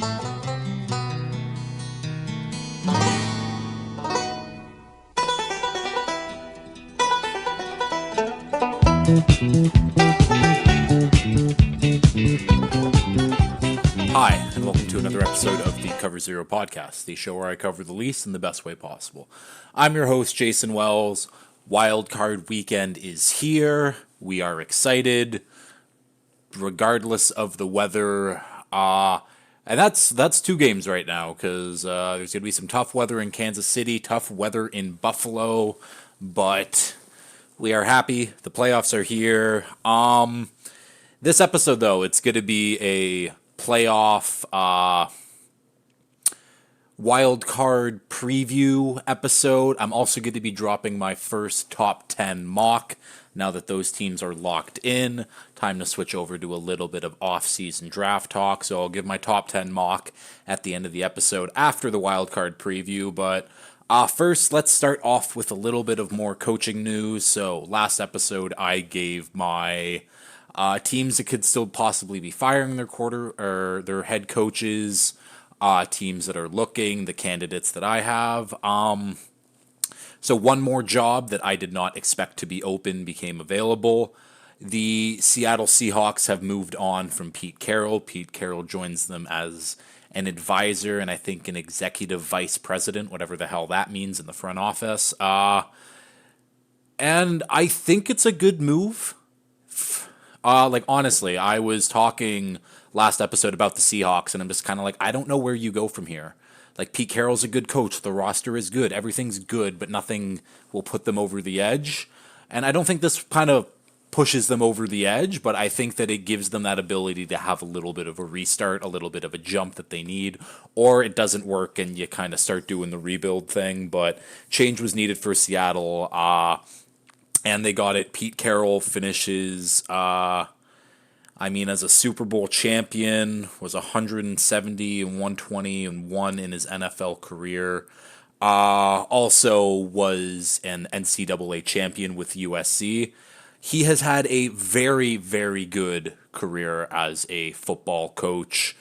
Hi, and welcome to another episode of the Cover Zero podcast, the show where I cover the Leafs in the best way possible. I'm your host, Jason Wells. Wildcard weekend is here. We are excited, regardless of the weather. And that's two games right now, because there's going to be some tough weather in Kansas City, tough weather in Buffalo, but we are happy. The playoffs are here. This episode, though, it's going to be a playoff wild card preview episode. I'm also going to be dropping my first top 10 mock now that those teams are locked in. Time to switch over to a little bit of off-season draft talk. So I'll give my top 10 mock at the end of the episode after the wild card preview. But first, let's start off with a little bit of more coaching news. So last episode, I gave my teams that could still possibly be firing their head coaches, teams that are looking, the candidates that I have. So one more job that I did not expect to be open became available. The Seattle Seahawks have moved on from Pete Carroll. Pete Carroll joins them as an advisor and I think an executive vice president, whatever the hell that means in the front office. And I think it's a good move. Honestly, I was talking last episode about the Seahawks, and I'm just kind of like, I don't know where you go from here. Like, Pete Carroll's a good coach. The roster is good. Everything's good, but nothing will put them over the edge. And I don't think this kind of pushes them over the edge, but I think that it gives them that ability to have a little bit of a restart, a little bit of a jump that they need, or it doesn't work and you kind of start doing the rebuild thing. But change was needed for Seattle. And they got it. Pete Carroll finishes, as a Super Bowl champion, was 170 and 120 and 1 in his NFL career. Also was an NCAA champion with USC. He has had a very, very good career as a football coach.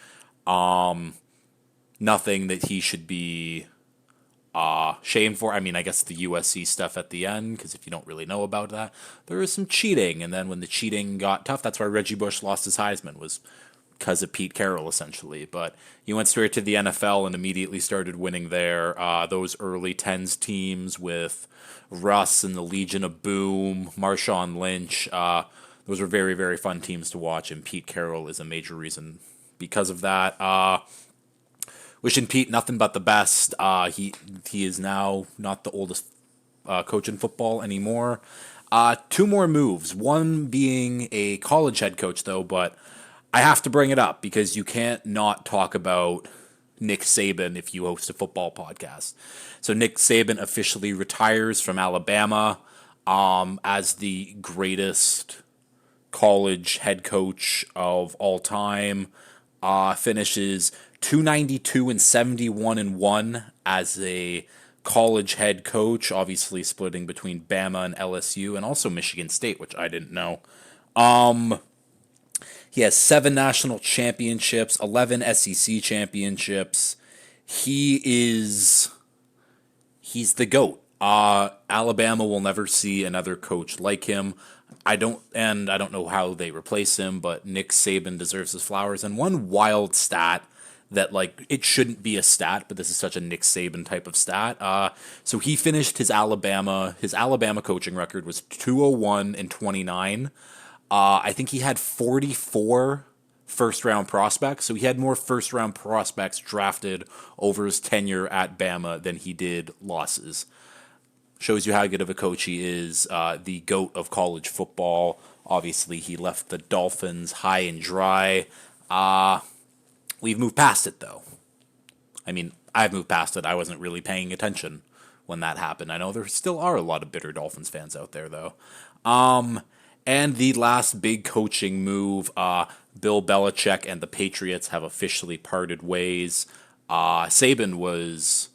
Nothing that he should be shamed for. I mean, I guess the USC stuff at the end, because if you don't really know about that, there was some cheating. And then when the cheating got tough, that's why Reggie Bush lost his Heisman, was because of Pete Carroll, essentially. But he went straight to the NFL and immediately started winning there. Those early Tens teams with Russ and the Legion of Boom, Marshawn Lynch, those were very, very fun teams to watch, and Pete Carroll is a major reason because of that. Wishing Pete nothing but the best. He is now not the oldest coach in football anymore. Two more moves. One being a college head coach, though, but I have to bring it up because you can't not talk about Nick Saban if you host a football podcast. So Nick Saban officially retires from Alabama as the greatest college head coach of all time. Finishes 292 and 71 and 1 as a college head coach, obviously splitting between Bama and LSU and also Michigan State, which I didn't know. He has 7 national championships, 11 SEC championships. He's the GOAT. Alabama will never see another coach like him. I don't know how they replace him, but Nick Saban deserves his flowers. And one wild stat that, it shouldn't be a stat, but this is such a Nick Saban type of stat. So he finished his Alabama coaching record was 201 and 29. I think he had 44 first-round prospects, so he had more first-round prospects drafted over his tenure at Bama than he did losses. Shows you how good of a coach he is, the GOAT of college football. Obviously, he left the Dolphins high and dry. We've moved past it, though. I mean, I've moved past it. I wasn't really paying attention when that happened. I know there still are a lot of bitter Dolphins fans out there, though. And the last big coaching move, Bill Belichick and the Patriots have officially parted ways. Saban was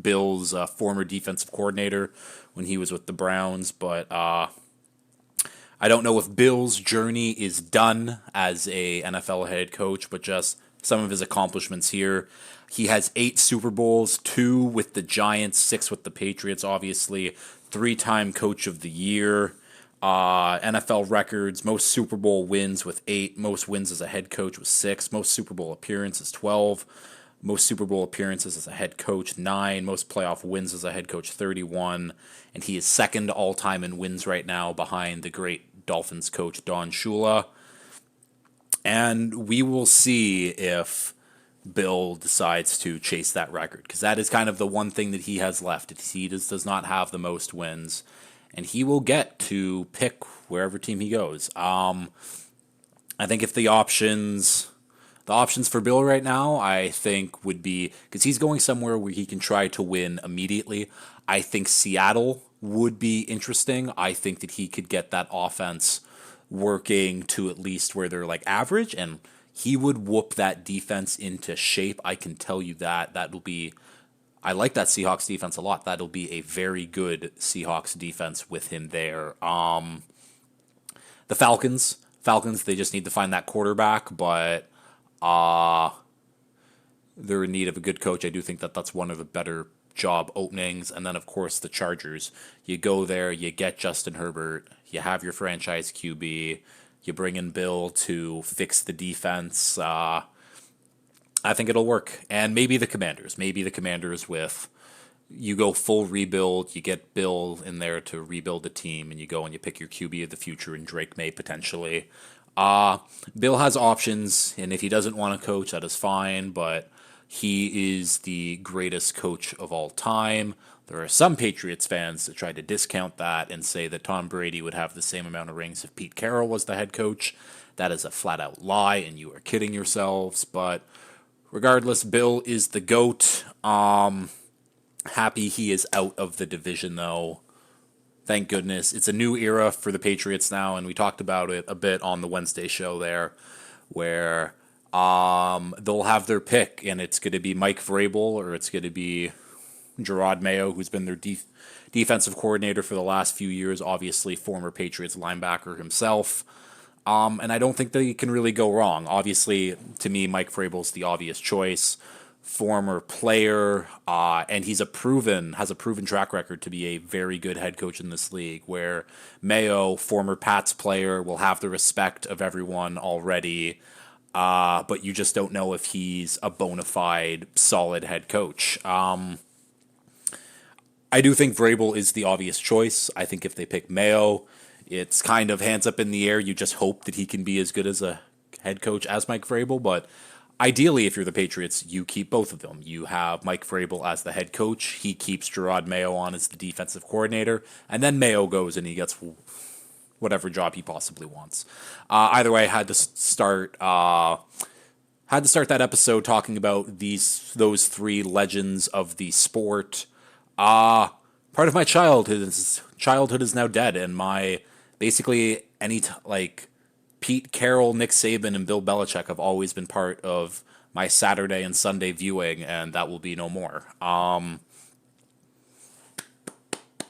Bill's former defensive coordinator when he was with the Browns, but I don't know if Bill's journey is done as a NFL head coach, but just some of his accomplishments here. He has 8 Super Bowls, 2 with the Giants, 6 with the Patriots, obviously. 3-time Coach of the Year. NFL records, most Super Bowl wins with 8, most wins as a head coach with 6, most Super Bowl appearances 12, most Super Bowl appearances as a head coach 9, most playoff wins as a head coach 31, and he is second all time in wins right now behind the great Dolphins coach Don Shula. And we will see if Bill decides to chase that record, because that is kind of the one thing that he has left. He does not have the most wins, and he will get to pick wherever team he goes. I think if the options for Bill right now, I think would be, because he's going somewhere where he can try to win immediately. I think Seattle would be interesting. I think that he could get that offense working to at least where they're like average, and he would whoop that defense into shape. I can tell you that. That'll be, I like that Seahawks defense a lot. That'll be a very good Seahawks defense with him there. The Falcons, they just need to find that quarterback, but they're in need of a good coach. I do think that that's one of the better job openings. And then, of course, the Chargers. You go there, you get Justin Herbert, you have your franchise QB, you bring in Bill to fix the defense. I think it'll work. And maybe the Commanders. With, you go full rebuild, you get Bill in there to rebuild the team, and you go and you pick your QB of the future and Drake May potentially. Bill has options, and if he doesn't want to coach, that is fine, but he is the greatest coach of all time. There are some Patriots fans that try to discount that and say that Tom Brady would have the same amount of rings if Pete Carroll was the head coach. That is a flat-out lie, and you are kidding yourselves, but regardless, Bill is the GOAT. Happy he is out of the division, though. Thank goodness. It's a new era for the Patriots now, and we talked about it a bit on the Wednesday show there, where they'll have their pick, and it's going to be Mike Vrabel or it's going to be Gerard Mayo, who's been their defensive coordinator for the last few years, obviously former Patriots linebacker himself. And I don't think that he can really go wrong. Obviously, to me, Mike Vrabel's the obvious choice. Former player, and has a proven track record to be a very good head coach in this league, where Mayo, former Pats player, will have the respect of everyone already, but you just don't know if he's a bona fide, solid head coach. I do think Vrabel is the obvious choice. I think if they pick Mayo, it's kind of hands up in the air. You just hope that he can be as good as a head coach as Mike Vrabel, but ideally, if you're the Patriots, you keep both of them. You have Mike Vrabel as the head coach. He keeps Gerard Mayo on as the defensive coordinator. And then Mayo goes and he gets whatever job he possibly wants. Either way, I had to start that episode talking about those 3 legends of the sport. Part of my childhood is now dead, and my basically Pete Carroll, Nick Saban, and Bill Belichick have always been part of my Saturday and Sunday viewing, and that will be no more.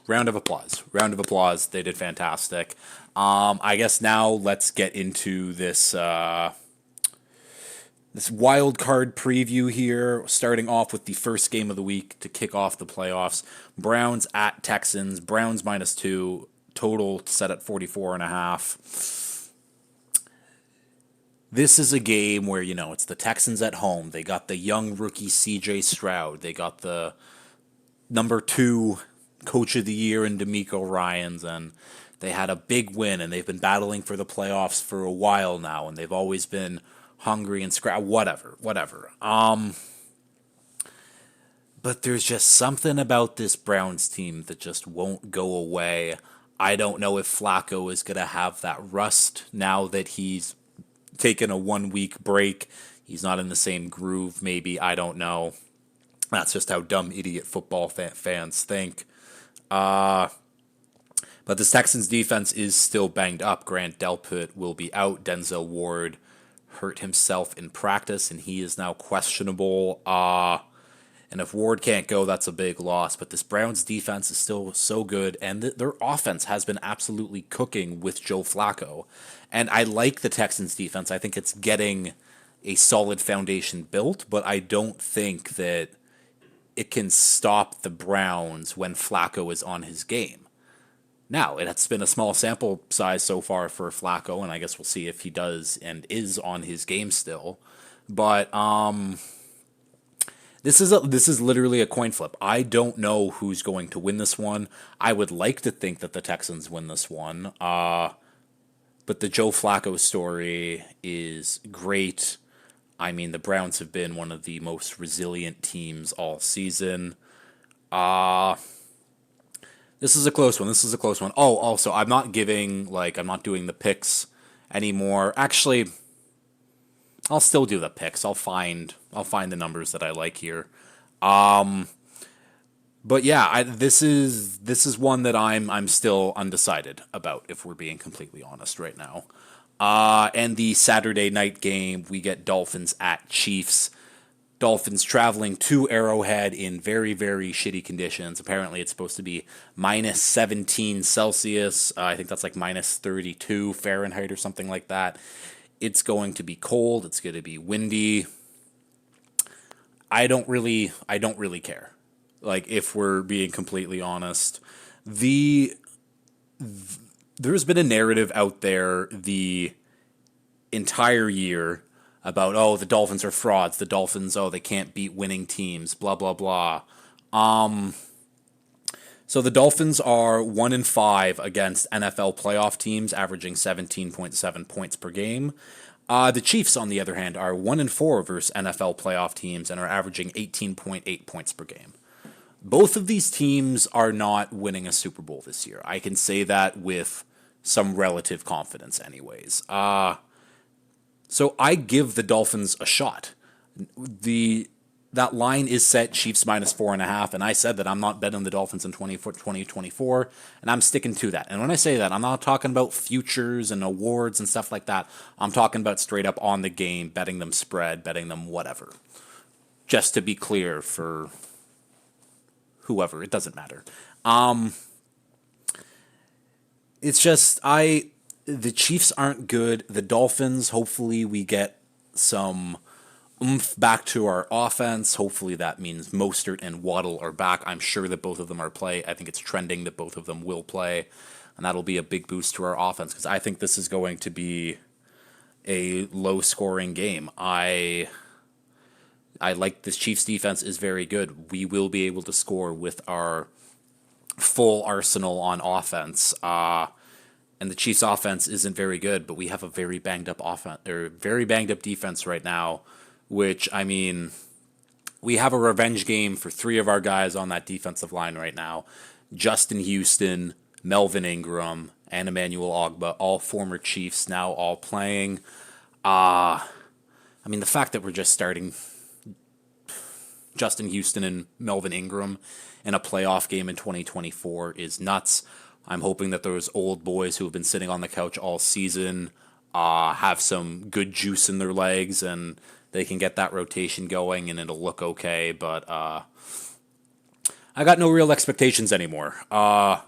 Round of applause. They did fantastic. I guess now let's get into this wild card preview here, starting off with the first game of the week to kick off the playoffs. Browns at Texans. Browns -2, total set at 44.5. This is a game where, it's the Texans at home. They got the young rookie C.J. Stroud. They got the number 2 coach of the year in DeMeco Ryans, and they had a big win, and they've been battling for the playoffs for a while now, and they've always been hungry and whatever. But there's just something about this Browns team that just won't go away. I don't know if Flacco is going to have that rust now that he's taken a 1-week break. He's not in the same groove, maybe. I don't know. That's just how dumb idiot football fans think. But this Texans defense is still banged up. Grant Delpit will be out. Denzel Ward hurt himself in practice, and he is now questionable. And if Ward can't go, that's a big loss. But this Browns defense is still so good, and their offense has been absolutely cooking with Joe Flacco. And I like the Texans defense. I think it's getting a solid foundation built, but I don't think that it can stop the Browns when Flacco is on his game. Now, it's been a small sample size so far for Flacco, and I guess we'll see if he does and is on his game still. But this is literally a coin flip. I don't know who's going to win this one. I would like to think that the Texans win this one. But the Joe Flacco story is great. I mean, the Browns have been one of the most resilient teams all season. This is a close one. This is a close one. Oh, also, I'm not doing the picks anymore. Actually, I'll still do the picks. I'll find the numbers that I like here. But yeah, this is one that I'm still undecided about, if we're being completely honest right now. And the Saturday night game, we get Dolphins at Chiefs. Dolphins traveling to Arrowhead in very, very shitty conditions. Apparently, it's supposed to be minus 17 Celsius. I think that's like minus 32 Fahrenheit or something like that. It's going to be cold. It's going to be windy. I don't really care. Like, if we're being completely honest, there's been a narrative out there the entire year about, oh, the Dolphins are frauds. The Dolphins, oh, they can't beat winning teams, blah, blah, blah. So the Dolphins are 1-5 against NFL playoff teams, averaging 17.7 points per game. The Chiefs, on the other hand, are 1-4 versus NFL playoff teams and are averaging 18.8 points per game. Both of these teams are not winning a Super Bowl this year. I can say that with some relative confidence anyways. So I give the Dolphins a shot. That line is set Chiefs minus 4.5, and I said that I'm not betting the Dolphins in 2024, and I'm sticking to that. And when I say that, I'm not talking about futures and awards and stuff like that. I'm talking about straight up on the game, betting them spread, betting them whatever. Just to be clear for whoever, it doesn't matter. It's just the Chiefs aren't good. The Dolphins, hopefully we get some oomph back to our offense. Hopefully that means Mostert and Waddle are back. I'm sure that both of them are play. I think it's trending that both of them will play, and that'll be a big boost to our offense because I think this is going to be a low-scoring game. I like this Chiefs defense is very good. We will be able to score with our full arsenal on offense. And the Chiefs' offense isn't very good, but we have a very banged up defense right now. Which, I mean, we have a revenge game for 3 of our guys on that defensive line right now: Justin Houston, Melvin Ingram, and Emmanuel Ogbah, all former Chiefs, now all playing. I mean, the fact that we're just starting Justin Houston and Melvin Ingram in a playoff game in 2024 is nuts. I'm hoping that those old boys who have been sitting on the couch all season have some good juice in their legs and they can get that rotation going and it'll look okay. But I got no real expectations anymore. I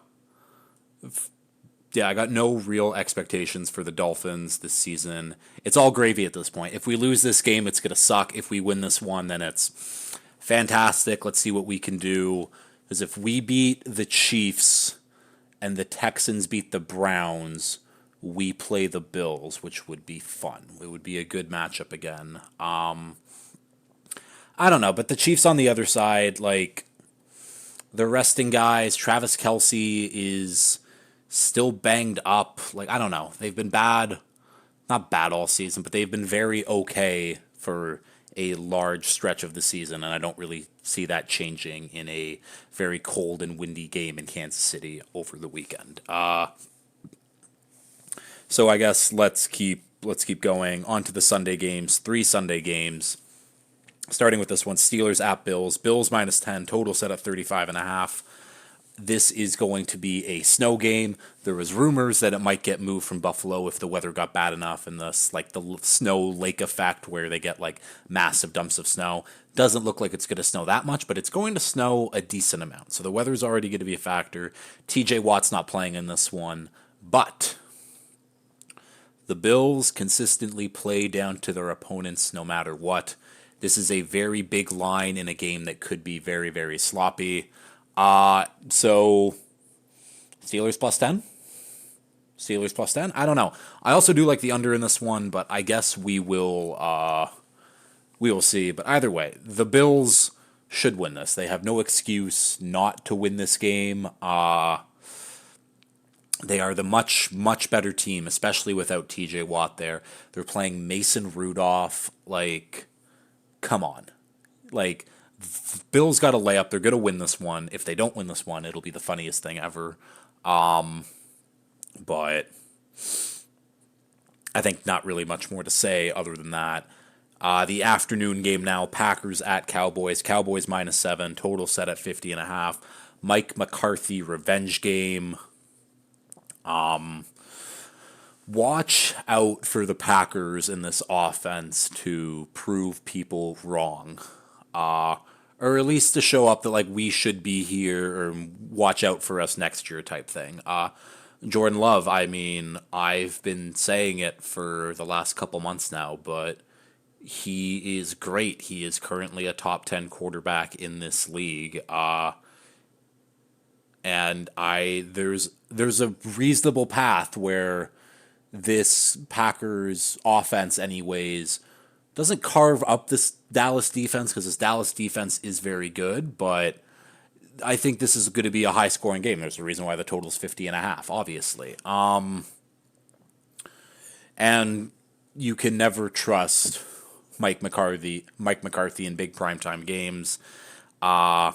got no real expectations for the Dolphins this season. It's all gravy at this point. If we lose this game, it's going to suck. If we win this one, then it's fantastic. Let's see what we can do. Because if we beat the Chiefs and the Texans beat the Browns, we play the Bills, which would be fun. It would be a good matchup again. I don't know, but the Chiefs on the other side, like, they're resting guys. Travis Kelce is still banged up. Like, I don't know. They've been bad. Not bad all season, but they've been very okay for a large stretch of the season, and I don't really see that changing in a very cold and windy game in Kansas City over the weekend. So I guess let's keep going. On to the Sunday games. 3 Sunday games. Starting with this one, Steelers at Bills. Bills minus 10, total set at 35.5. This is going to be a snow game. There was rumors that it might get moved from Buffalo if the weather got bad enough, and the snow lake effect where they get like massive dumps of snow. Doesn't look like it's going to snow that much, but it's going to snow a decent amount. So the weather's already going to be a factor. TJ Watt's not playing in this one, but The Bills consistently play down to their opponents no matter what. This is a very big line in a game that could be very, very sloppy. So Steelers plus 10? Steelers plus 10? I don't know. I also do like the under in this one, but I guess we will see. But either way, the Bills should win this. They have no excuse not to win this game. They are the much, much better team, especially without TJ Watt there. They're playing Mason Rudolph. Like, come on. Like, Bills got a layup. They're going to win this one. If they don't win this one, it'll be the funniest thing ever. But I think not really much more to say other than that. The afternoon game now, Packers at Cowboys. Cowboys -7, total set at 50.5. Mike McCarthy revenge game. Watch out for the Packers in this offense to prove people wrong. Or at least to show up that like we should be here or watch out for us next year type thing. Jordan Love, I mean, I've been saying it for the last couple months now, but he is great. He is currently a top 10 quarterback in this league. And there's a reasonable path where this Packers offense anyways doesn't carve up this Dallas defense because this Dallas defense is very good, but I think this is going to be a high-scoring game. There's a reason why the total is 50.5, obviously. And you can never trust Mike McCarthy in big primetime games. But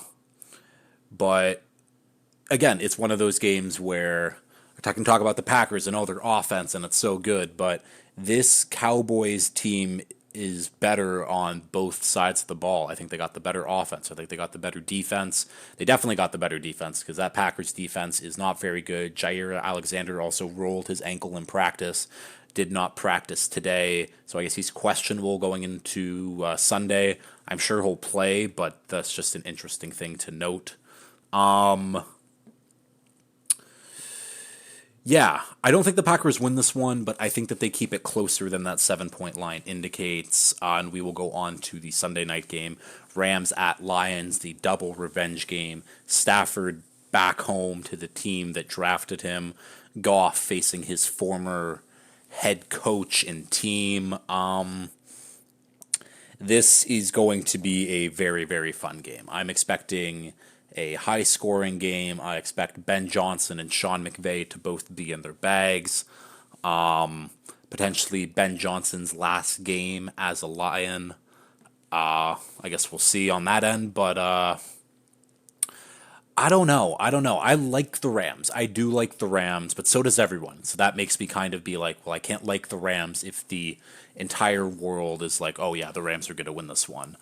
again, it's one of those games where I can talk about the Packers and their offense, and it's so good, but this Cowboys team is better on both sides of the ball. I think they got the better offense. I think they got the better defense. They definitely got the better defense because that Packers defense is not very good. Jair Alexander also rolled his ankle in practice, did not practice today, so I guess he's questionable going into Sunday. I'm sure he'll play, but that's just an interesting thing to note. Yeah, I don't think the Packers win this one, but I think that they keep it closer than that 7-point line indicates. And we will go on to the Sunday night game. Rams at Lions, the double revenge game. Stafford back home to the team that drafted him. Goff facing his former head coach and team. This is going to be a very, very fun game. I'm expecting a high-scoring game. I expect Ben Johnson and Sean McVay to both be in their bags. Potentially Ben Johnson's last game as a Lion. I guess we'll see on that end, but I don't know. I like the Rams. I do like the Rams, but so does everyone. So that makes me kind of be like, well, I can't like the Rams if the entire world is like, oh yeah, the Rams are going to win this one.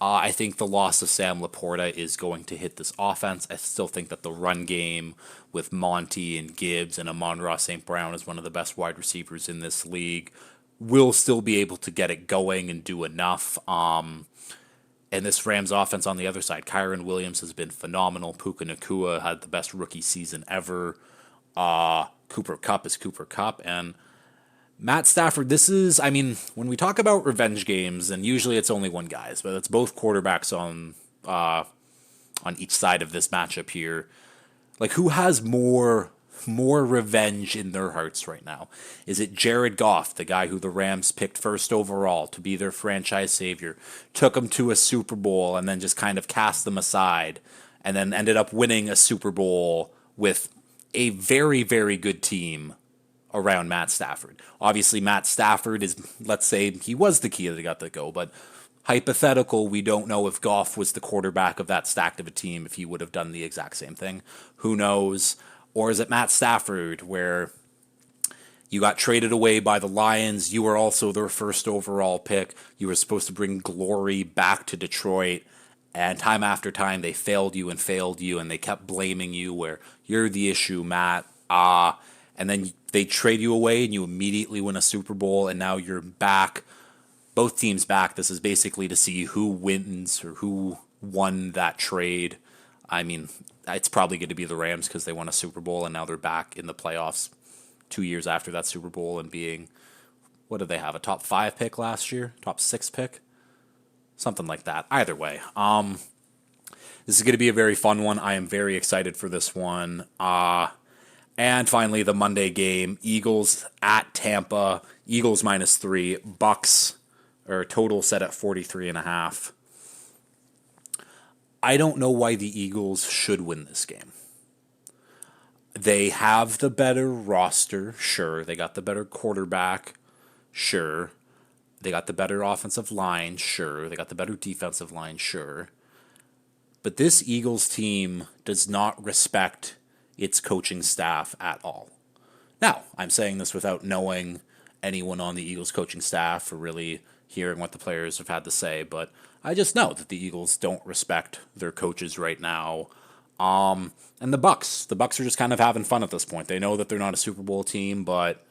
I think the loss of Sam Laporta is going to hit this offense. I still think that the run game with Monty and Gibbs and Amon-Ra St. Brown is one of the best wide receivers in this league. Will still be able to get it going and do enough. And this Rams offense on the other side, Kyron Williams has been phenomenal. Puka Nacua had the best rookie season ever. Cooper Kupp is Cooper Kupp. And Matt Stafford, this is, I mean, when we talk about revenge games, and usually it's only one guy's, but it's both quarterbacks on each side of this matchup here. Like, who has more revenge in their hearts right now? Is it Jared Goff, the guy who the Rams picked first overall to be their franchise savior, took them to a Super Bowl and then just kind of cast them aside, and then ended up winning a Super Bowl with a very, very good team around Matt Stafford? Obviously, Matt Stafford is, let's say, he was the key that got the go, but hypothetical, we don't know if Goff was the quarterback of that stacked of a team, if he would have done the exact same thing. Who knows? Or is it Matt Stafford, where you got traded away by the Lions, you were also their first overall pick, you were supposed to bring glory back to Detroit, and time after time they failed you, and they kept blaming you, where you're the issue, Matt. And then they trade you away and you immediately win a Super Bowl, and now you're back, both teams back. This is basically to see who wins or who won that trade. I mean, it's probably going to be the Rams because they won a Super Bowl and now they're back in the playoffs 2 years after that Super Bowl and being what did they have? A top 5 pick last year? Top 6 pick? Something like that. Either way. This is going to be a very fun one. I am very excited for this one. And finally, the Monday game, Eagles at Tampa. Eagles -3. Bucks, or total set at 43.5. I don't know why the Eagles should win this game. They have the better roster, sure. They got the better quarterback, sure. They got the better offensive line, sure. They got the better defensive line, sure. But this Eagles team does not respect its coaching staff at all. Now, I'm saying this without knowing anyone on the Eagles coaching staff or really hearing what the players have had to say, but I just know that the Eagles don't respect their coaches right now. And the Bucks are just kind of having fun at this point. They know that they're not a Super Bowl team, but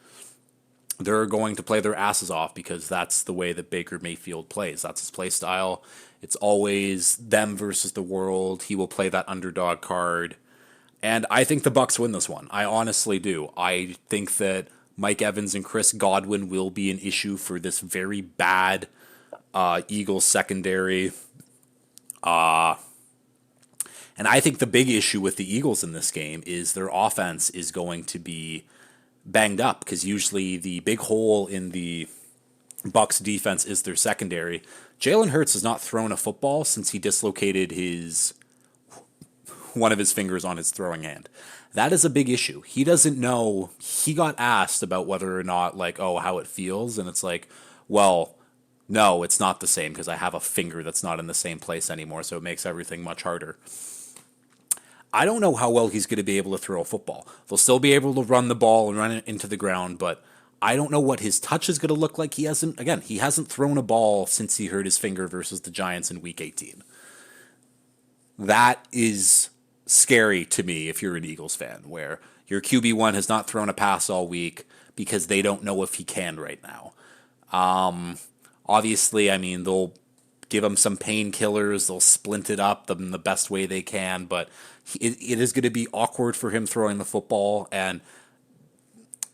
they're going to play their asses off because that's the way that Baker Mayfield plays. That's his play style. It's always them versus the world. He will play that underdog card. And I think the Bucks win this one. I honestly do. I think that Mike Evans and Chris Godwin will be an issue for this very bad Eagles secondary. And I think the big issue with the Eagles in this game is their offense is going to be banged up because usually the big hole in the Bucks defense is their secondary. Jalen Hurts has not thrown a football since he dislocated one of his fingers on his throwing hand. That is a big issue. He doesn't know. He got asked about whether or not, how it feels, and it's like, well, no, it's not the same because I have a finger that's not in the same place anymore, so it makes everything much harder. I don't know how well he's going to be able to throw a football. They'll still be able to run the ball and run it into the ground, but I don't know what his touch is going to look like. He hasn't thrown a ball since he hurt his finger versus the Giants in Week 18. That is scary to me if you're an Eagles fan, where your QB1 has not thrown a pass all week because they don't know if he can right now. Obviously, they'll give him some painkillers, they'll splint it up in the best way they can, but it is going to be awkward for him throwing the football, and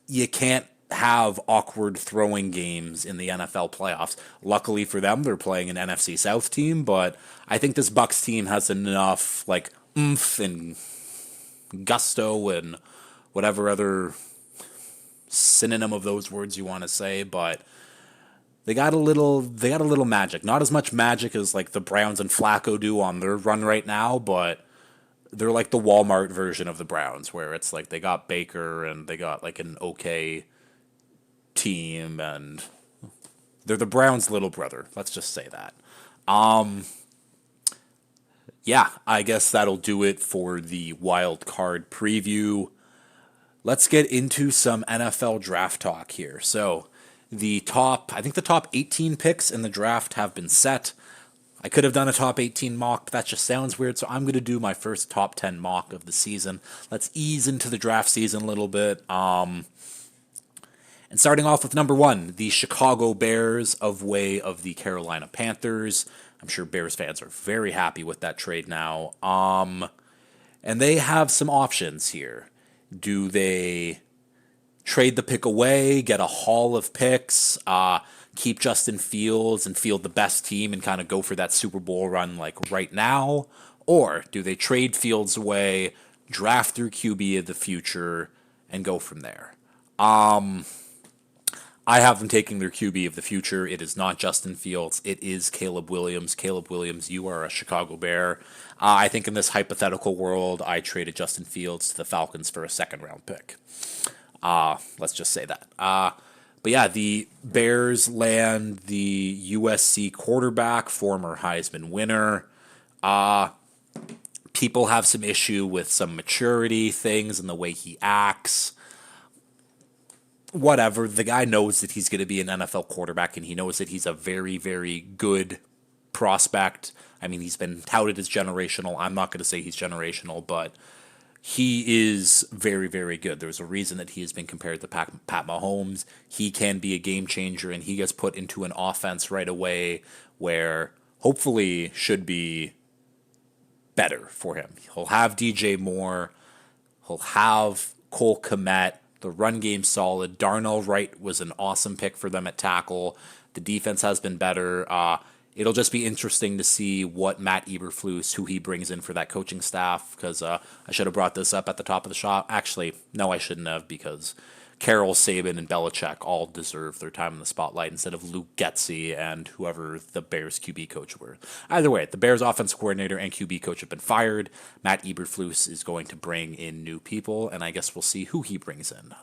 you can't have awkward throwing games in the NFL playoffs. Luckily for them, they're playing an NFC South team, but I think this Bucks team has enough oomph and gusto and whatever other synonym of those words you want to say, but they got a little magic. Not as much magic as the Browns and Flacco do on their run right now, but they're like the Walmart version of the Browns, where it's they got Baker and they got an okay team, and they're the Browns' little brother. Let's just say that. Yeah, I guess that'll do it for the wild card preview. Let's get into some NFL draft talk here. So the top 18 picks in the draft have been set. I could have done a top 18 mock, but that just sounds weird, so I'm going to do my first top 10 mock of the season. Let's ease into the draft season a little bit. And starting off with number 1, the Chicago Bears of the Carolina Panthers. I'm sure Bears fans are very happy with that trade now. And they have some options here. Do they trade the pick away, get a haul of picks, keep Justin Fields and field the best team and kind of go for that Super Bowl run right now? Or do they trade Fields away, draft their QB of the future, and go from there? I have them taking their QB of the future. It is not Justin Fields. It is Caleb Williams. Caleb Williams, you are a Chicago Bear. I think in this hypothetical world, I traded Justin Fields to the Falcons for a second-round pick. Let's just say that. But yeah, the Bears land the USC quarterback, former Heisman winner. People have some issue with some maturity things and the way he acts. Whatever. The guy knows that he's going to be an NFL quarterback, and he knows that he's a very, very good prospect. He's been touted as generational. I'm not going to say he's generational, but he is very, very good. There's a reason that he has been compared to Pat Mahomes. He can be a game changer, and he gets put into an offense right away where hopefully should be better for him. He'll have DJ Moore. He'll have Cole Kmet. The run game solid. Darnell Wright was an awesome pick for them at tackle. The defense has been better. It'll just be interesting to see what Matt Eberflus, who he brings in for that coaching staff, because I should have brought this up at the top of the shop. Actually, no, I shouldn't have, because Carroll, Saban, and Belichick all deserve their time in the spotlight instead of Luke Getsy and whoever the Bears QB coach were. Either way, the Bears offensive coordinator and QB coach have been fired. Matt Eberflus is going to bring in new people, and I guess we'll see who he brings in.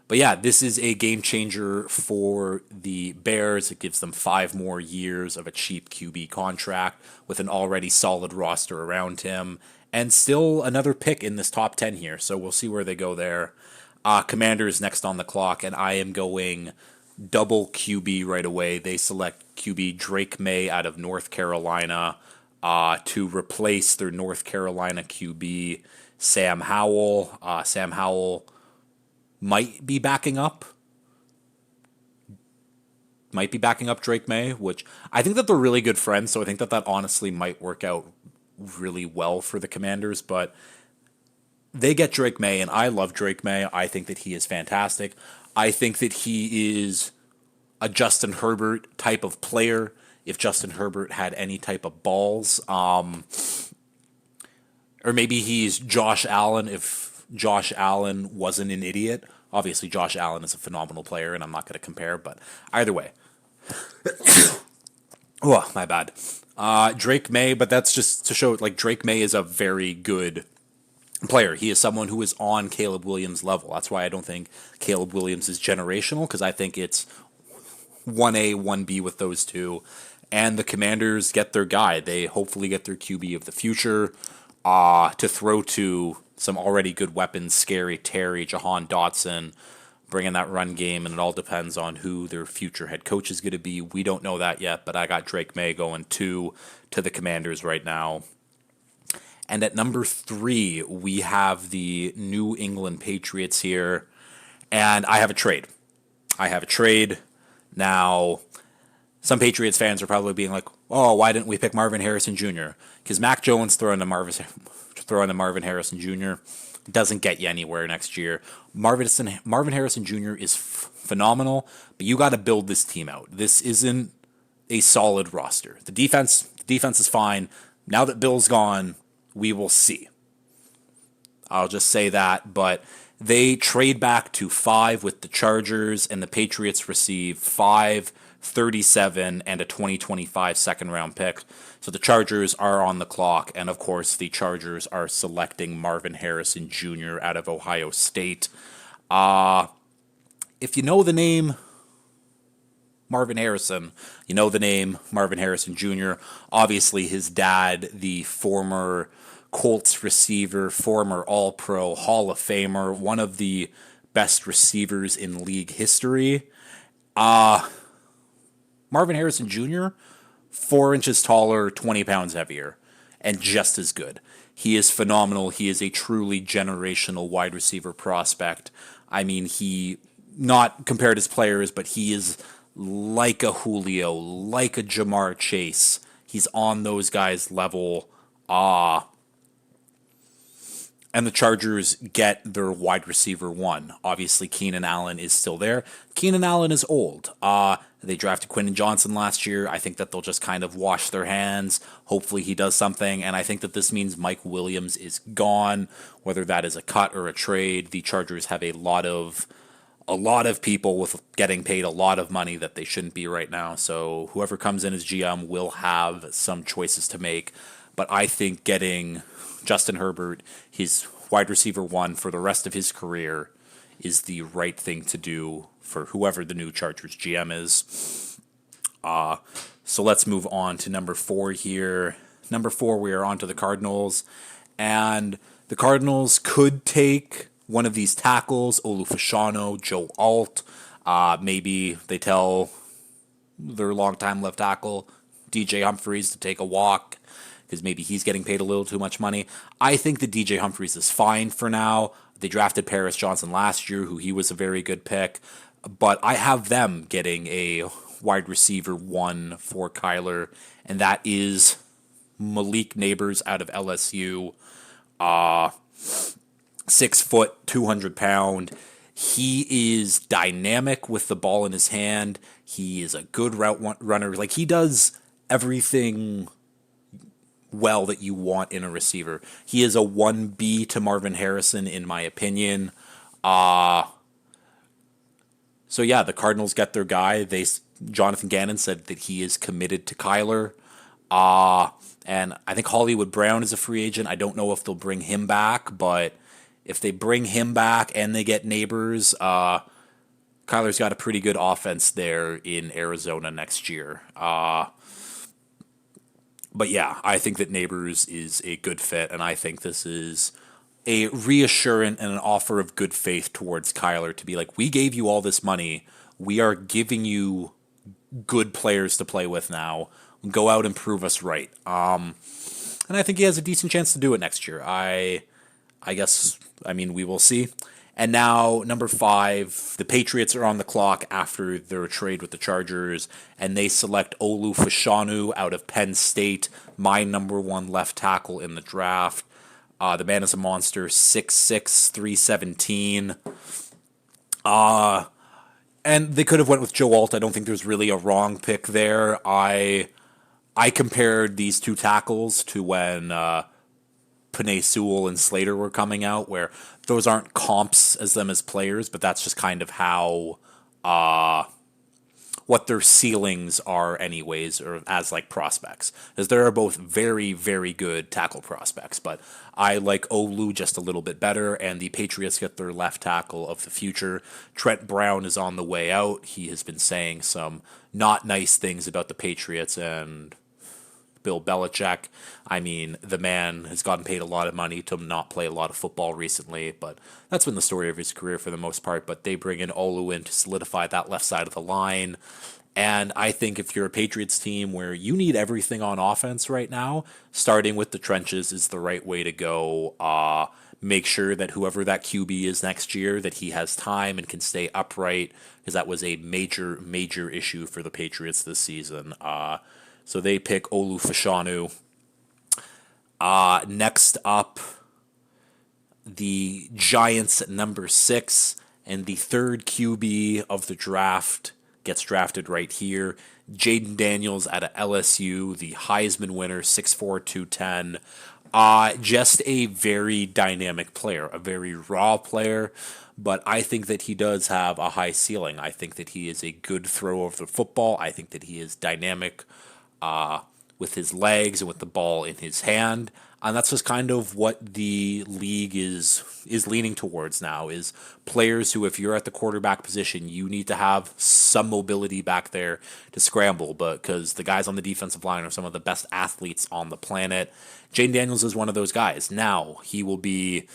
But yeah, this is a game changer for the Bears. It gives them 5 more years of a cheap QB contract with an already solid roster around him. And still another pick in this top 10 here, so we'll see where they go there. Commanders next on the clock, and I am going double QB right away. They select QB Drake May out of North Carolina to replace their North Carolina QB Sam Howell. Sam Howell might be backing up Drake May, which I think that they're really good friends, so I think that honestly might work out really well for the Commanders, but they get Drake May, and I love Drake May. I think that he is fantastic. I think that he is a Justin Herbert type of player if Justin Herbert had any type of balls. Or maybe he's Josh Allen if Josh Allen wasn't an idiot. Obviously, Josh Allen is a phenomenal player, and I'm not going to compare, but either way. Oh, my bad. Drake May, but that's just to show, like, Drake May is a very good player. He is someone who is on Caleb Williams' level. That's why I don't think Caleb Williams is generational, because I think it's 1A, 1B with those two. And the Commanders get their guy. They hopefully get their QB of the future to throw to some already good weapons, Scary Terry, Jahan Dotson, bringing that run game, and it all depends on who their future head coach is going to be. We don't know that yet, but I got Drake May going 2 to the Commanders right now. And at number 3, we have the New England Patriots here, and I have a trade. Now, some Patriots fans are probably being like, oh, why didn't we pick Marvin Harrison Jr.? Because Mac Jones throwing to Marvin Harrison Jr. doesn't get you anywhere next year. Marvin Harrison Jr. is phenomenal, but you got to build this team out. This isn't a solid roster. The defense is fine. Now that Bill's gone, we will see. I'll just say that, but they trade back to 5 with the Chargers, and the Patriots receive 5, 37, and a 2025 second-round pick. So the Chargers are on the clock, and of course the Chargers are selecting Marvin Harrison Jr. out of Ohio State. If you know the name Marvin Harrison, you know the name Marvin Harrison Jr. Obviously his dad, the former Colts receiver, former All-Pro, Hall of Famer, one of the best receivers in league history. Marvin Harrison Jr., 4 inches taller, 20 pounds heavier, and just as good. He is phenomenal. He is a truly generational wide receiver prospect. I mean, he, not compared as players, but he is like a Julio, like a Jamar Chase. He's on those guys' level. And the Chargers get their wide receiver 1. Obviously, Keenan Allen is still there. Keenan Allen is old. They drafted Quentin Johnson last year. I think that they'll just kind of wash their hands. Hopefully he does something. And I think that this means Mike Williams is gone. Whether that is a cut or a trade, the Chargers have a lot of people with getting paid a lot of money that they shouldn't be right now. So whoever comes in as GM will have some choices to make. But I think getting Justin Herbert, his wide receiver 1 for the rest of his career, is the right thing to do for whoever the new Chargers GM is. So let's move on to number 4 here. Number 4, we are on to the Cardinals. And the Cardinals could take one of these tackles, Olufashano, Joe Alt. Maybe they tell their longtime left tackle, DJ Humphries, to take a walk, because maybe he's getting paid a little too much money. I think that DJ Humphries is fine for now. They drafted Paris Johnson last year, who he was a very good pick. But I have them getting a wide receiver 1 for Kyler, and that is Malik Neighbors out of LSU. 6 foot, 200 pound. He is dynamic with the ball in his hand. He is a good runner. Like, he does everything well that you want in a receiver. He is a 1B to Marvin Harrison, in my opinion. So yeah, the Cardinals get their guy. Jonathan Gannon said that he is committed to Kyler. And I think Hollywood Brown is a free agent. I don't know if they'll bring him back, but if they bring him back and they get Neighbors, Kyler's got a pretty good offense there in Arizona next year. But yeah, I think that Neighbors is a good fit, and I think this is a reassurance and an offer of good faith towards Kyler to be like, we gave you all this money. We are giving you good players to play with now. Go out and prove us right. And I think he has a decent chance to do it next year. I guess, I mean, we will see. And now, number 5, the Patriots are on the clock after their trade with the Chargers, and they select Olu Fashanu out of Penn State, my number 1 left tackle in the draft. The man is a monster, 6'6", 317. And they could have went with Joe Alt. I don't think there's really a wrong pick there. I compared these two tackles to when Penei Sewell and Slater were coming out, where those aren't comps as them as players, but that's just kind of how what their ceilings are anyways, or as like prospects. Because they are both very, very good tackle prospects, but I like Olu just a little bit better, and the Patriots get their left tackle of the future. Trent Brown is on the way out. He has been saying some not nice things about the Patriots and Bill Belichick. I mean, the man has gotten paid a lot of money to not play a lot of football recently, but that's been the story of his career for the most part. But they bring in Olu in to solidify that left side of the line. And I think if you're a Patriots team where you need everything on offense right now, starting with the trenches is the right way to go. Make sure that whoever that QB is next year, that he has time and can stay upright, because that was a major, major issue for the Patriots this season. So they pick Olu Fashanu. Next up, the Giants at number 6, and the third QB of the draft gets drafted right here. Jaden Daniels out of LSU, the Heisman winner, 6'4", 210. Just a very dynamic player, a very raw player, but I think that he does have a high ceiling. I think that he is a good thrower of the football. I think that he is dynamic with his legs and with the ball in his hand. And that's just kind of what the league is leaning towards now, is players who, if you're at the quarterback position, you need to have some mobility back there to scramble, but because the guys on the defensive line are some of the best athletes on the planet. Jaden Daniels is one of those guys. Now, he will be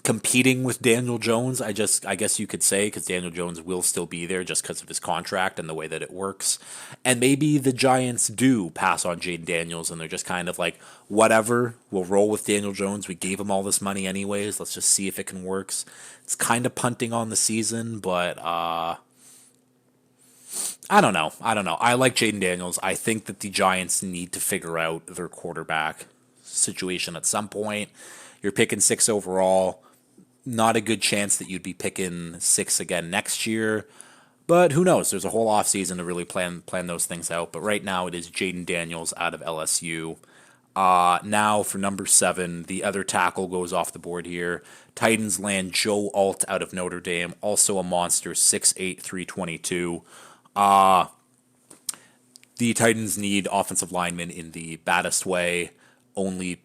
competing with Daniel Jones, I guess you could say, because Daniel Jones will still be there just because of his contract and the way that it works. And maybe the Giants do pass on Jaden Daniels, and they're just kind of like, whatever, we'll roll with Daniel Jones. We gave him all this money anyways. Let's just see if it can work. It's kind of punting on the season, but I don't know. I like Jaden Daniels. I think that the Giants need to figure out their quarterback situation at some point. You're picking 6 overall. Not a good chance that you'd be picking 6 again next year. But who knows? There's a whole offseason to really plan those things out. But right now it is Jaden Daniels out of LSU. Now for number 7, the other tackle goes off the board here. Titans land Joe Alt out of Notre Dame. Also a monster, 6'8", 322. The Titans need offensive linemen in the baddest way. Only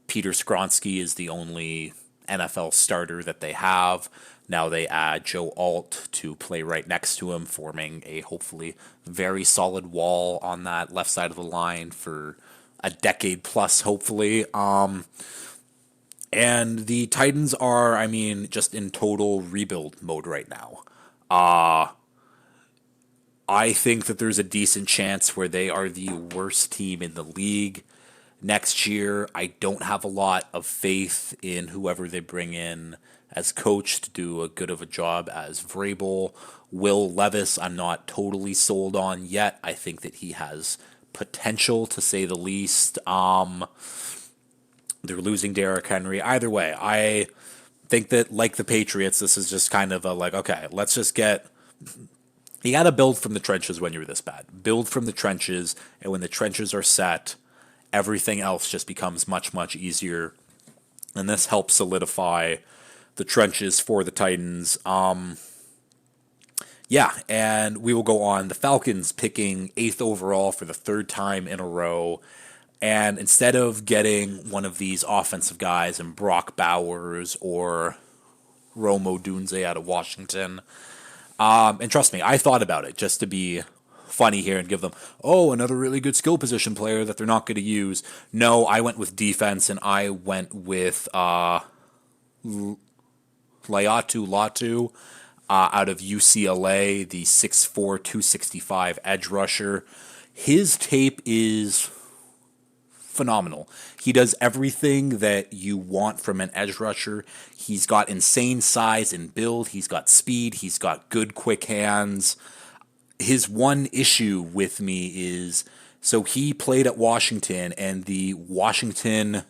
Peter Skronsky is the only NFL starter that they have. Now they add Joe Alt to play right next to him, forming a hopefully very solid wall on that left side of the line for a decade plus, hopefully. And the Titans are, just in total rebuild mode right now. I think that there's a decent chance where they are the worst team in the league next year. I don't have a lot of faith in whoever they bring in as coach to do a good of a job as Vrabel. Will Levis, I'm not totally sold on yet. I think that he has potential, to say the least. They're losing Derrick Henry. Either way, I think that, like the Patriots, this is just kind of a like, okay, let's just get. You got to build from the trenches when you're this bad. Build from the trenches, and when the trenches are set, everything else just becomes much, much easier. And this helps solidify the trenches for the Titans. Yeah, and we will go on. The Falcons picking 8th overall for the third time in a row. And instead of getting one of these offensive guys in Brock Bowers or Romo Dunze out of Washington, and trust me, I thought about it just to be funny here and give them, another really good skill position player that they're not going to use. No, I went with defense, and I went with Laiatu Latu out of UCLA, the 6'4", 265 edge rusher. His tape is phenomenal. He does everything that you want from an edge rusher. He's got insane size and build. He's got speed. He's got good, quick hands. His one issue with me is, so he played at Washington, and the Washington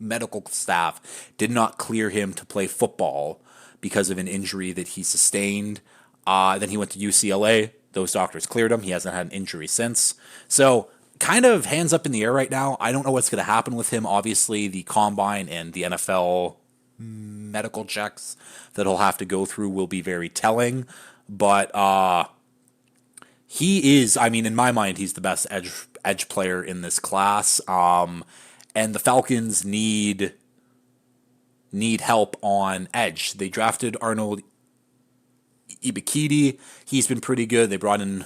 medical staff did not clear him to play football because of an injury that he sustained. Then he went to UCLA. Those doctors cleared him. He hasn't had an injury since. So kind of hands up in the air right now. I don't know what's going to happen with him. Obviously, the combine and the NFL medical checks that he'll have to go through will be very telling. But he is, I mean, in my mind, he's the best edge player in this class. And the Falcons need help on edge. They drafted Arnold Ibikidi. He's been pretty good. They brought in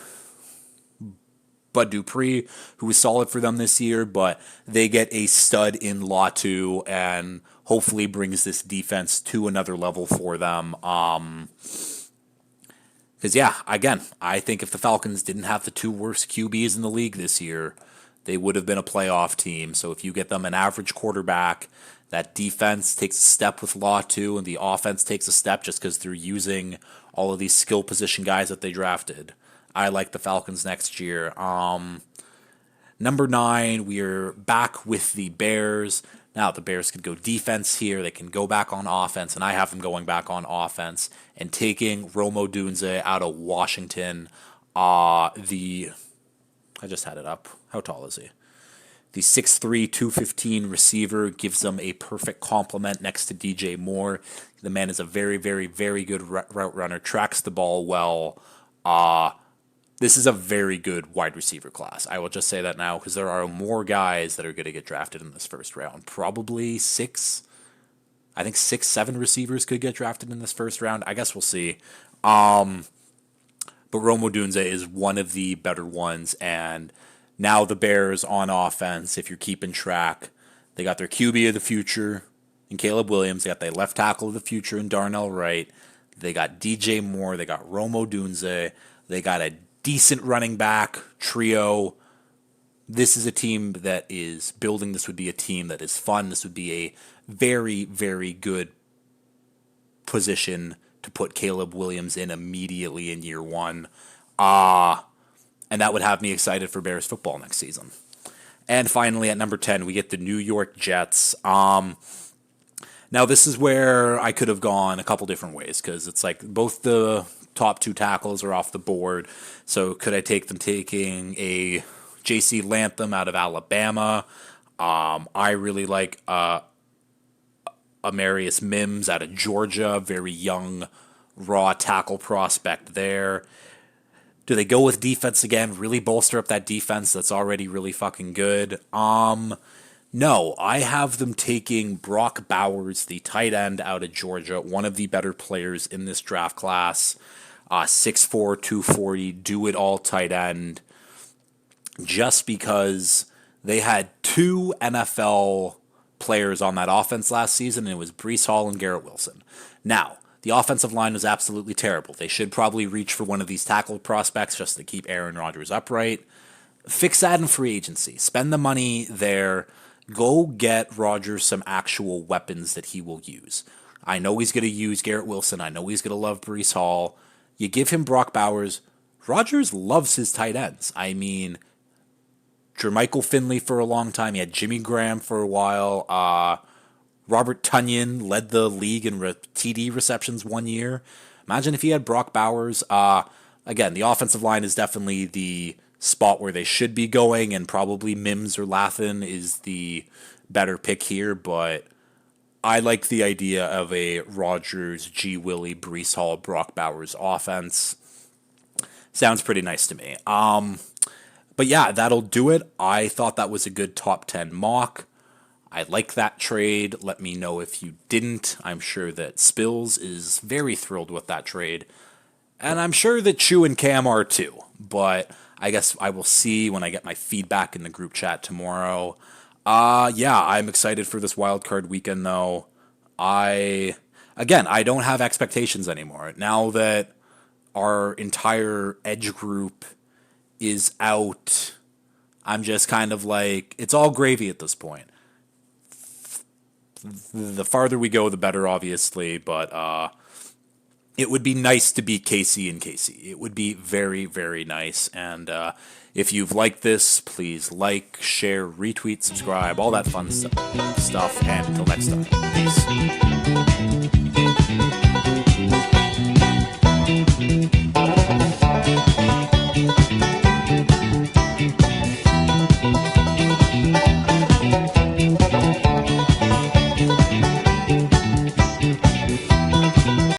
Bud Dupree, who was solid for them this year, but they get a stud in Latu and hopefully brings this defense to another level for them. Because, again, I think if the Falcons didn't have the 2 worst QBs in the league this year, they would have been a playoff team. So if you get them an average quarterback, that defense takes a step with Latu, and the offense takes a step just because they're using all of these skill position guys that they drafted. I like the Falcons next year. Number 9, we're back with the Bears. Now, the Bears could go defense here. They can go back on offense, and I have them going back on offense and taking Romo Dunze out of Washington. I just had it up. How tall is he? The 6'3", 215 receiver gives them a perfect complement next to DJ Moore. The man is a very, very, very good route runner, tracks the ball well. This is a very good wide receiver class. I will just say that now because there are more guys that are going to get drafted in this first round. Probably 6. I think 6, 7 receivers could get drafted in this first round. I guess we'll see. But Romo Dunze is one of the better ones. And now the Bears on offense, if you're keeping track, they got their QB of the future in Caleb Williams. They got their left tackle of the future in Darnell Wright. They got DJ Moore. They got Romo Dunze. They got a decent running back trio. This is a team that is building. This would be a team that is fun. This would be a very, very good position to put Caleb Williams in immediately in year 1. And that would have me excited for Bears football next season. And finally, at number 10, we get the New York Jets. Now, this is where I could have gone a couple different ways because it's like both the top 2 tackles are off the board. So could I take them taking a J.C. Latham out of Alabama? I really like Amarius Mims out of Georgia, very young, raw tackle prospect there. Do they go with defense again, really bolster up that defense that's already really fucking good? No, I have them taking Brock Bowers, the tight end out of Georgia, one of the better players in this draft class. 6'4", 240, do-it-all tight end. Just because they had 2 NFL players on that offense last season, and it was Breece Hall and Garrett Wilson. Now, the offensive line was absolutely terrible. They should probably reach for one of these tackle prospects just to keep Aaron Rodgers upright. Fix that in free agency. Spend the money there. Go get Rodgers some actual weapons that he will use. I know he's going to use Garrett Wilson. I know he's going to love Breece Hall. You give him Brock Bowers. Rodgers loves his tight ends. I mean, Jermichael Finley for a long time. He had Jimmy Graham for a while. Robert Tunyon led the league in TD receptions one year. Imagine if he had Brock Bowers. Again, the offensive line is definitely the spot where they should be going, and probably Mims or Lathan is the better pick here, but I like the idea of a Rodgers, G. Willie, Brees Hall, Brock Bowers offense. Sounds pretty nice to me. But yeah, that'll do it. I thought that was a good top 10 mock. I like that trade. Let me know if you didn't. I'm sure that Spills is very thrilled with that trade. And I'm sure that Chew and Cam are too. But I guess I will see when I get my feedback in the group chat tomorrow. Yeah, I'm excited for this wildcard weekend though. I don't have expectations anymore. Now that our entire edge group is out, I'm just kind of like, it's all gravy at this point. The farther we go, the better, obviously, but it would be nice to be Casey and Casey. It would be very, very nice. And if you've liked this, please like, share, retweet, subscribe, all that fun stuff. And until next time, peace.